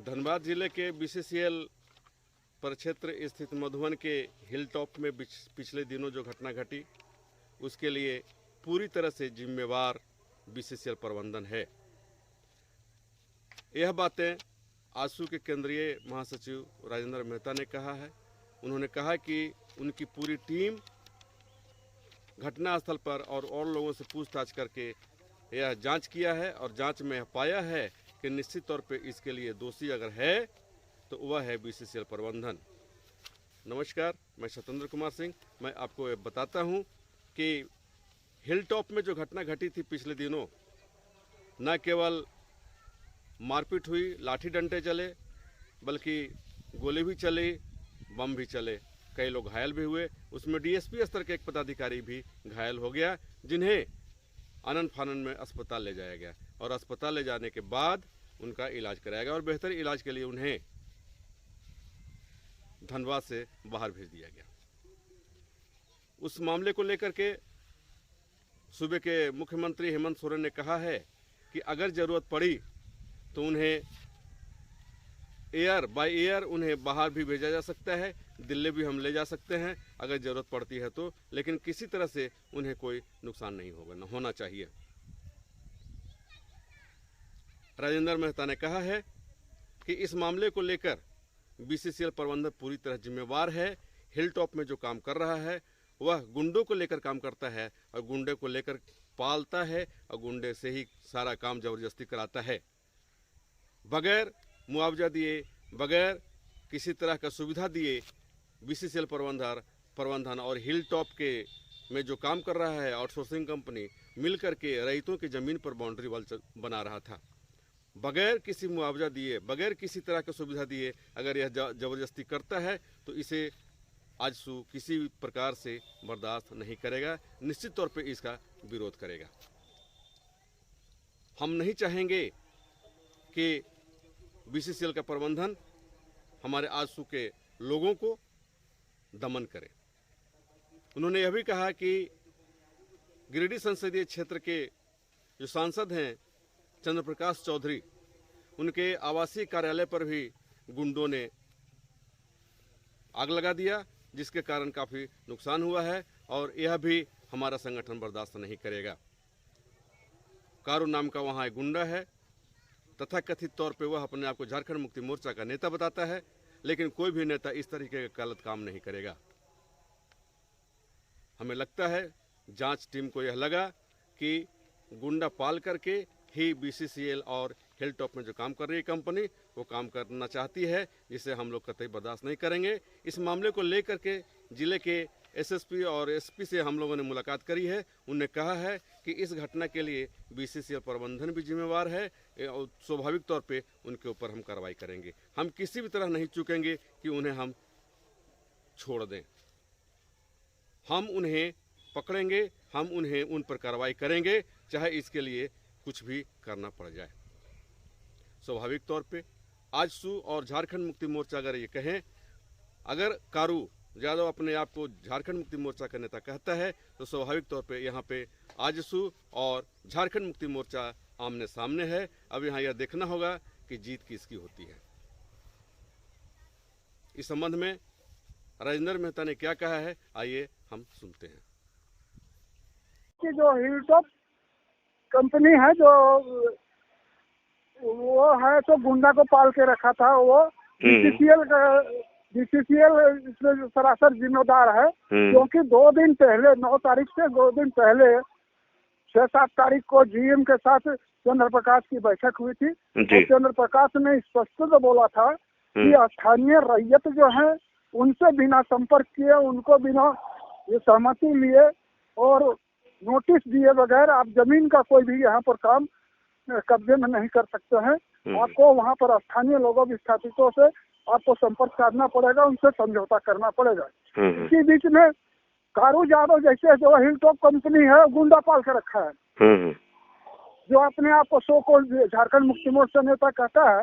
धनबाद जिले के बीसीसीएल परिक्षेत्र स्थित मधुबन के हिल टॉप में पिछले दिनों जो घटना घटी उसके लिए पूरी तरह से जिम्मेवार बीसीसीएल प्रबंधन है। यह बातें आजसू के केंद्रीय महासचिव राजेंद्र मेहता ने कहा है। उन्होंने कहा कि उनकी पूरी टीम घटनास्थल पर और लोगों से पूछताछ करके यह जांच किया है और जांच में पाया है कि निश्चित तौर पे इसके लिए दोषी अगर है तो वह है बीसीसीएल प्रबंधन। नमस्कार, मैं सत्येंद्र कुमार सिंह। मैं आपको ये बताता हूं कि हिल टॉप में जो घटना घटी थी पिछले दिनों, न केवल मारपीट हुई, लाठी डंडे चले, बल्कि गोली भी चली, बम भी चले, कई लोग घायल भी हुए। उसमें डीएसपी स्तर के एक पदाधिकारी भी घायल हो गया, जिन्हें आनन फानन में अस्पताल ले जाया गया और अस्पताल ले जाने के बाद उनका इलाज कराया गया और बेहतर इलाज के लिए उन्हें धनबाद से बाहर भेज दिया गया। उस मामले को लेकर के सूबे के मुख्यमंत्री हेमंत सोरेन ने कहा है कि अगर जरूरत पड़ी तो उन्हें एयर बाय एयर उन्हें बाहर भी भेजा जा सकता है, दिल्ली भी हम ले जा सकते हैं अगर जरूरत पड़ती है तो, लेकिन किसी तरह से उन्हें कोई नुकसान नहीं होना चाहिए। राजेंद्र मेहता ने कहा है कि इस मामले को लेकर बीसीसीएल प्रबंधन पूरी तरह जिम्मेवार है। हिल टॉप में जो काम कर रहा है वह गुंडों को लेकर काम करता है और गुंडे को लेकर पालता है और गुंडे से ही सारा काम जबरदस्ती कराता है। बगैर मुआवजा दिए, बगैर किसी तरह का सुविधा दिए बीसीसीएल प्रबंधन और हिल टॉप के में जो काम कर रहा है आउटसोर्सिंग कंपनी मिलकर के रईतों की ज़मीन पर बाउंड्री वॉल बना रहा था। बगैर किसी मुआवजा दिए, बगैर किसी तरह की सुविधा दिए अगर यह जबरदस्ती करता है तो इसे आजसू किसी भी प्रकार से बर्दाश्त नहीं करेगा, निश्चित तौर पे इसका विरोध करेगा। हम नहीं चाहेंगे कि बीसीसीएल का प्रबंधन हमारे आजसू के लोगों को दमन करे। उन्होंने यह भी कहा कि गिरिडीह संसदीय क्षेत्र के जो सांसद हैं चंद्र प्रकाश चौधरी, उनके आवासीय कार्यालय पर भी गुंडों ने आग लगा दिया, जिसके कारण काफ़ी नुकसान हुआ है और यह भी हमारा संगठन बर्दाश्त नहीं करेगा। कारू नाम का वहाँ एक गुंडा है, तथा कथित तौर पे वह अपने आप को झारखंड मुक्ति मोर्चा का नेता बताता है, लेकिन कोई भी नेता इस तरीके का गलत काम नहीं करेगा। हमें लगता है जांच टीम को यह लगा कि गुंडा पाल करके ही बीसीसीएल और हिल टॉप में जो काम कर रही है कंपनी वो काम करना चाहती है, जिसे हम लोग कतई बर्दाश्त नहीं करेंगे। इस मामले को लेकर के जिले के एसएसपी और एसपी से हम लोगों ने मुलाकात करी है। उन्होंने कहा है कि इस घटना के लिए बीसीसीएल प्रबंधन भी जिम्मेवार है और स्वाभाविक तौर पे उनके ऊपर हम कार्रवाई करेंगे। हम किसी भी तरह नहीं चूकेंगे कि उन्हें हम छोड़ दें। हम उन्हें पकड़ेंगे, हम उन्हें उन पर कार्रवाई करेंगे, चाहे इसके लिए कुछ भी करना पड़ जाए। स्वाभाविक तौर पे आजसू और झारखंड मुक्ति मोर्चा अगर ये कहें, अगर कारू यादव अपने आप को झारखंड मुक्ति मोर्चा का नेता कहता है तो स्वाभाविक तौर पे यहाँ पे आजसू और झारखंड मुक्ति मोर्चा आमने सामने है। अब यहाँ यह देखना होगा कि जीत किसकी होती है। इस संबंध में राजेंद्र मेहता ने क्या कहा है, आइए हम सुनते हैं। कि जो हिल टॉप कंपनी है जो वो है तो गुंडा को पाल के रखा था, वो बीसीसीएल इसमें सरासर जिम्मेदार है। क्योंकि 2 दिन पहले 9 तारीख से 2 दिन पहले 6-7 तारीख को जीएम के साथ चंद्र प्रकाश की बैठक हुई थी और चंद्र प्रकाश ने स्पष्ट तो बोला था कि स्थानीय रैयत जो है उनसे बिना संपर्क किए, उनको बिना ये सहमति लिए और नोटिस दिए बगैर आप जमीन का कोई भी यहाँ पर काम कब्जे में नहीं कर सकते हैं। आपको वहाँ पर स्थानीय लोगों विस्थापितों से आपको संपर्क करना पड़ेगा, उनसे समझौता करना पड़ेगा। इसी बीच में कारू यादव जैसे जो हिल टॉप कंपनी है गुंडा पाल के रखा है, जो अपने आप को सो को झारखंड मुक्ति मोर्चा नेता कहता है,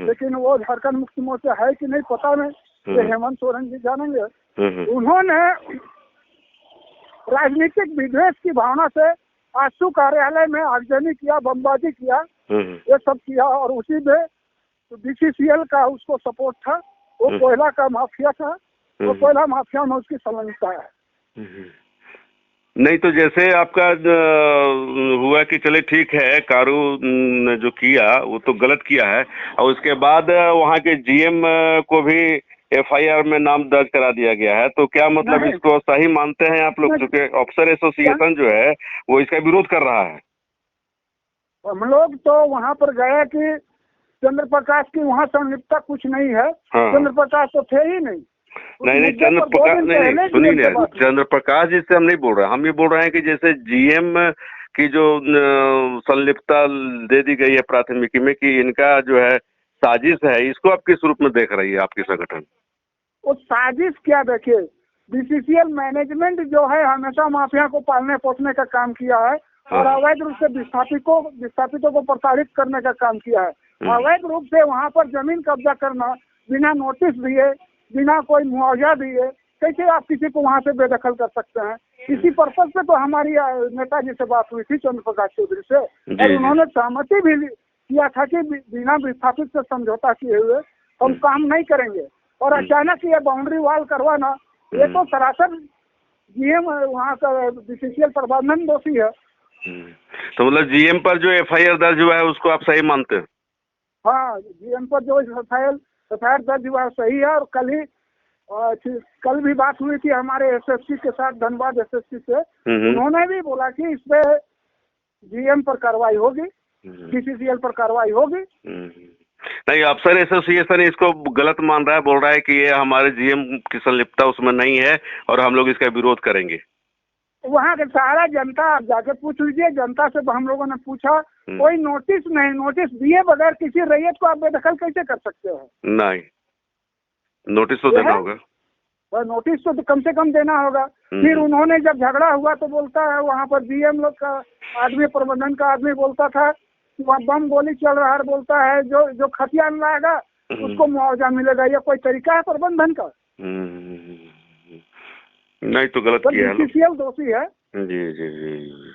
लेकिन वो झारखंड मुक्ति मोर्चा है कि नहीं पता नहीं, ये हेमंत सोरेन जी जानेंगे। उन्होंने राजनीतिक विद्वेष की भावना से आजसू कार्यालय में आगजनी किया, बमबाजी किया, ये सब किया और उसी में बीसीसीएल का उसको सपोर्ट था, वो कोयला का माफिया था, वो कोयला माफिया में उसकी संलग्नता है। नहीं तो जैसे आपका हुआ कि चले ठीक है, कारू ने जो किया वो तो गलत किया है, और उसके बाद वहाँ के जीएम को भी एफआईआर में नाम दर्ज करा दिया गया है, तो क्या मतलब इसको सही मानते हैं आप लोग? क्योंकि ऑफिसर एसोसिएशन जो है वो इसका विरोध कर रहा है। हम लोग तो वहाँ पर गए कि चंद्र प्रकाश की वहाँ संलिप्तता कुछ नहीं है। हाँ। चंद्र प्रकाश तो थे ही नहीं। नहीं, चंद्र प्रकाश नहीं, सुनिए, चंद्र प्रकाश जी से हम नहीं बोल रहे हैं, हम ये बोल रहे हैं कि जैसे जीएम की जो संलिप्तता दे दी गई है प्राथमिकी में कि इनका जो है साजिश है, इसको आप किस रूप में देख रही है आपकी संगठन? वो साजिश क्या, देखिए बीसीसीएल मैनेजमेंट जो है हमेशा माफिया को पालने पोसने का काम किया है और अवैध रूप से विस्थापितों को प्रताड़ित करने का काम किया है। अवैध रूप से वहाँ पर जमीन कब्जा करना, बिना नोटिस दिए, बिना कोई मुआवजा दिए, कैसे आप किसी को वहाँ से बेदखल कर सकते हैं? इसी पर्पज पे तो हमारी नेताजी से बात हुई थी चंद्र प्रकाश चौधरी से, और उन्होंने सहमति भी किया था कि बिना विस्थापित से समझौता किए हुए हम काम नहीं करेंगे। और अचानक ये बाउंड्री वॉल करवाना, ये तो सरासर जीएम वहाँ का बीसीसीएल प्रबंधन दोषी है। तो मतलब जीएम पर जो एफआईआर दर्ज हुआ है उसको आप सही मानते हैं? हाँ, जीएम पर जो एफआईआर दर्ज हुआ सही है। और कल भी बात हुई थी हमारे एसएसपी के साथ, धनबाद एसएसपी से, उन्होंने भी बोला कि इस पे जीएम पर कार्रवाई होगी, बीसीसीएल पर कार्रवाई होगी। नहीं, अफसर एसोसिएशन इसको गलत मान रहा है, बोल रहा है कि ये हमारे जीएम की संलिप्तता उसमें नहीं है और हम लोग इसका विरोध करेंगे। वहाँ के सारा जनता, आप जाके पूछ लीजिए, जनता से हम लोगों ने पूछा, कोई नोटिस नहीं, नोटिस दिए बगैर किसी रैयत को आप बेदखल कैसे कर सकते हैं? नहीं, नोटिस तो देना होगा, नोटिस तो कम से कम देना होगा। फिर उन्होंने जब झगड़ा हुआ तो बोलता है वहाँ पर जीएम लोग का आदमी, प्रबंधन का आदमी बोलता था कि वहाँ बम गोली चल रहा है, बोलता है जो खतियान लाएगा उसको मुआवजा मिलेगा। ये कोई तरीका है प्रबंधन का? नहीं, तो गलत किया है, बीसीसीएल दोषी है। जी जी जी।